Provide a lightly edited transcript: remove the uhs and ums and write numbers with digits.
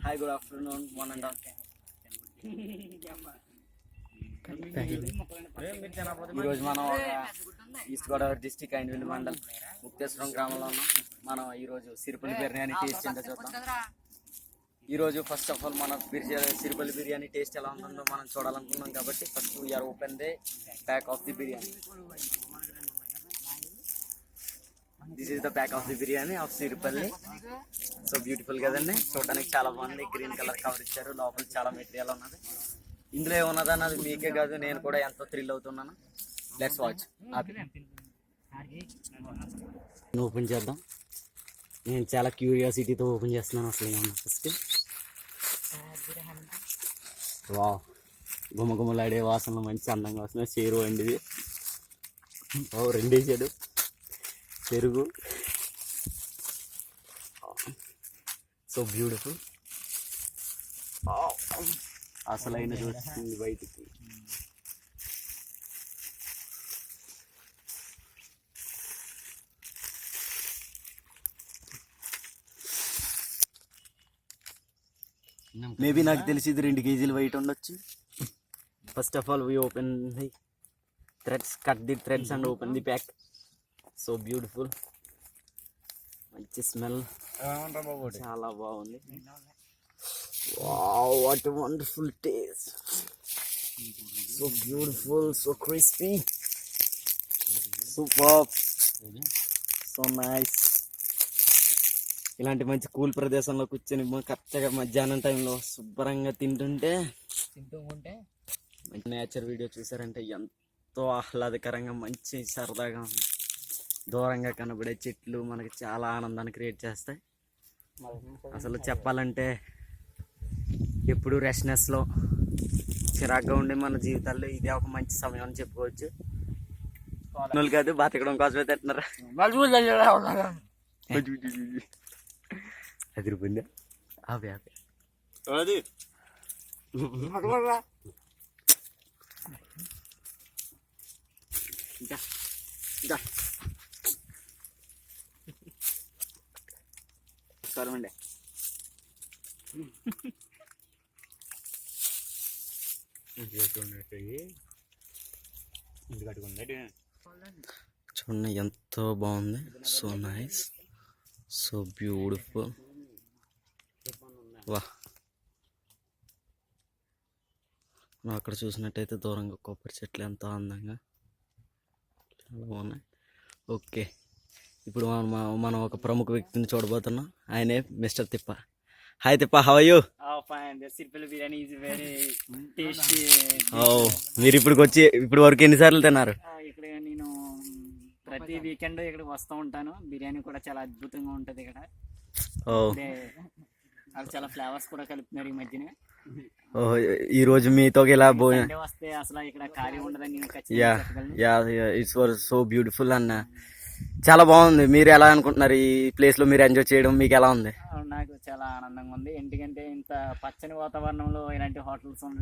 Hi, good afternoon, one and all. ఈరోజు మనం east Godavari district ఐండ్విల్ mandal Mukteswaram గ్రామంలో ఉన్నాం. మనం ఈరోజు సిరిపల్లి బిర్యానీ టేస్ట్ ఏంటో చూద్దాం. ఈరోజు ఫస్ట్ ఆఫ్ ఆల్ మన సిరిపల్లి బిర్యానీ టేస్ట్ ఎలా ఉంటుందో మనం చూడాలనుకున్నాం కాబట్టి first we're open the pack of the biryani. This is the pack of the biryani of Siripalli. So beautiful కదండి, చూడడానికి చాలా బాగుంది. గ్రీన్ కలర్ కవర్ ఇచ్చారు, లోపల చాలా మెటీరియల్ ఉన్నది. ఇందులో ఏమన్నదన్నది మీకే కాదు, నేను కూడా ఎంతో థ్రిల్ అవుతున్నాను. Let's watch. ఓపెన్ చేద్దాం. నేను చాలా క్యూరియాసిటీతో ఓపెన్ చేస్తున్నాను. అసలు ఏమన్నా ఫస్ట్ వా గుమ్మగుమ్మలాడే వాసనలు మంచి అందంగా వస్తున్నాయి. చేరు వండిది రెండేసాడు పెరుగు. So beautiful. అసలైన చూస్తుంది బయటికి. మేబీ నాకు తెలిసి ఇది 2 కేజీలు వెయిట్ ఉండొచ్చు. First of all we open the threads, cut the threads and open the pack. So beautiful, మంచి స్మెల్, చాలా బాగుంది. Wow, what a wonderful taste. So beautiful, so crispy, superb, so nice. ఇలాంటి మంచి కూల్ ప్రదేశంలో కూర్చొని కరెక్ట్గా మధ్యాహ్నం టైంలో శుభ్రంగా తింటూ ఉంటే మంచి నేచర్ వీడియో చూసారంటే ఎంతో ఆహ్లాదకరంగా మంచి సరదాగా ఉంది. దూరంగా కనబడే చెట్లు మనకి చాలా ఆనందాన్ని క్రియేట్ చేస్తాయి. అసలు చెప్పాలంటే ఎప్పుడు రెస్ట్నెస్లో చిరాగ్గా ఉండే మన జీవితాల్లో ఇదే ఒక మంచి సమయం అని చెప్పుకోవచ్చు. కాదు, బతకడం కోసమే తింటున్నారు. అది రూపాయ అవి అది సరే చూడండి ఎంతో బాగుంది. So nice, so beautiful. వా, మనం అక్కడ చూసినట్టయితే దూరంగా కొబ్బరి చెట్లు ఎంతో అందంగా చాలా బాగున్నాయి. ఓకే, ఇప్పుడు మనం ఒక ప్రముఖ వ్యక్తిని చూడబోతున్నాం. ఆయనే mister Tippa. Hi Tippa, how are you? Siripalli biryani is very tasty. మీరు ఇప్పుడు వరకు ఎన్నిసార్లు తిన్నారు? ఇక్కడ నేను ప్రతి వీకెండ్ ఇక్కడ వస్తూ ఉంటాను. బిర్యానీ కూడా చాలా అద్భుతంగా ఉంటది ఇక్కడ. అది చాలా ఫ్లేవర్స్ కూడా కలుపుతున్నారు ఈ మధ్యన. ఈ రోజు మీతో ఇలా వస్తే అసలు ఇక్కడ ఖాళీ ఉండదని ఇట్స్ ఫర్ సో బ్యూటిఫుల్ అన్న. చాలా బాగుంది. మీరు ఎలా అనుకుంటున్నారు ఈ ప్లేస్ లో మీరు ఎంజాయ్ చేయడం? మీకు ఎలా ఉంది? నాకు చాలా ఆనందంగా ఉంది. ఎందుకంటే ఇంత పచ్చని వాతావరణంలో ఇలాంటి హోటల్స్ ఉండడం